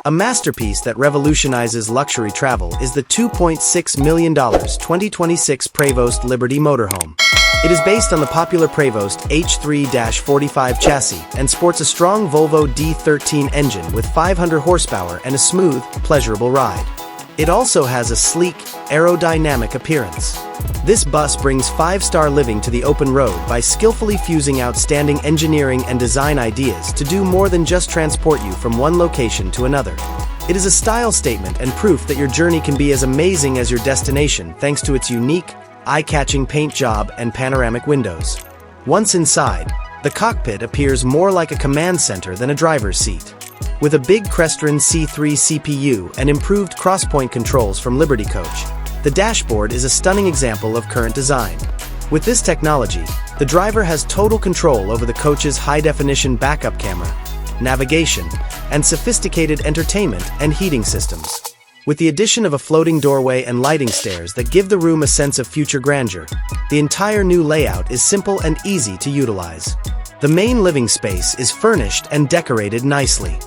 A masterpiece that revolutionizes luxury travel is the $2.6 million 2026 Prevost Liberty Motorhome. It is based on the popular Prevost H3-45 chassis and sports a strong Volvo D13 engine with 500 horsepower and a smooth, pleasurable ride. It also has a sleek, aerodynamic appearance. This bus brings five-star living to the open road by skillfully fusing outstanding engineering and design ideas to do more than just transport you from one location to another. It is a style statement and proof that your journey can be as amazing as your destination thanks to its unique, eye-catching paint job and panoramic windows. Once inside, the cockpit appears more like a command center than a driver's seat. With a big Crestron C3 CPU and improved Crosspoint controls from Liberty Coach, the dashboard is a stunning example of current design. With this technology, the driver has total control over the coach's high-definition backup camera, navigation, and sophisticated entertainment and heating systems. With the addition of a floating doorway and lighting stairs that give the room a sense of future grandeur, the entire new layout is simple and easy to utilize. The main living space is furnished and decorated nicely.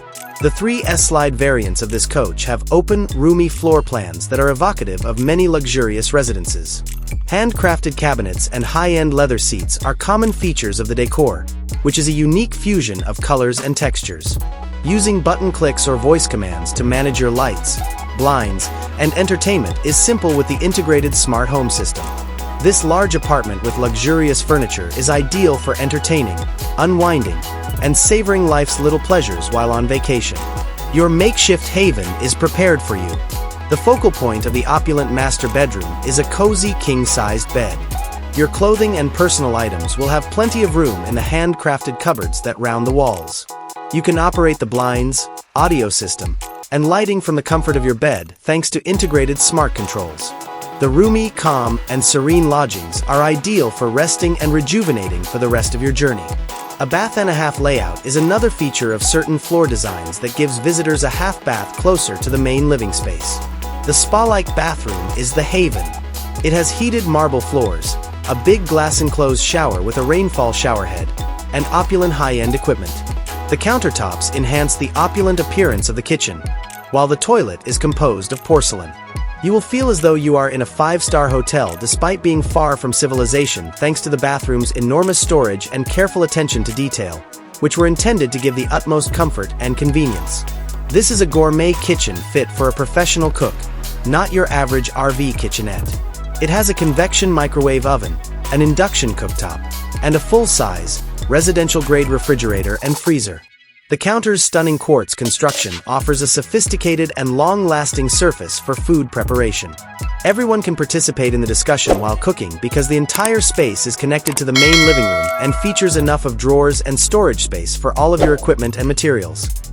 The three S-Slide variants of this coach have open, roomy floor plans that are evocative of many luxurious residences. Handcrafted cabinets and high-end leather seats are common features of the decor, which is a unique fusion of colors and textures. Using button clicks or voice commands to manage your lights, blinds, and entertainment is simple with the integrated smart home system. This large apartment with luxurious furniture is ideal for entertaining, unwinding, and savoring life's little pleasures while on vacation. Your makeshift haven is prepared for you. The focal point of the opulent master bedroom is a cozy king-sized bed. Your clothing and personal items will have plenty of room in the handcrafted cupboards that round the walls. You can operate the blinds, audio system, and lighting from the comfort of your bed thanks to integrated smart controls. The roomy, calm, and serene lodgings are ideal for resting and rejuvenating for the rest of your journey. A bath-and-a-half layout is another feature of certain floor designs that gives visitors a half bath closer to the main living space. The spa-like bathroom is the haven. It has heated marble floors, a big glass-enclosed shower with a rainfall showerhead, and opulent high-end equipment. The countertops enhance the opulent appearance of the kitchen, while the toilet is composed of porcelain. You will feel as though you are in a five-star hotel despite being far from civilization thanks to the bathroom's enormous storage and careful attention to detail, which were intended to give the utmost comfort and convenience. This is a gourmet kitchen fit for a professional cook, not your average RV kitchenette. It has a convection microwave oven, an induction cooktop, and a full-size, residential-grade refrigerator and freezer. The counter's stunning quartz construction offers a sophisticated and long-lasting surface for food preparation. Everyone can participate in the discussion while cooking because the entire space is connected to the main living room and features enough of drawers and storage space for all of your equipment and materials.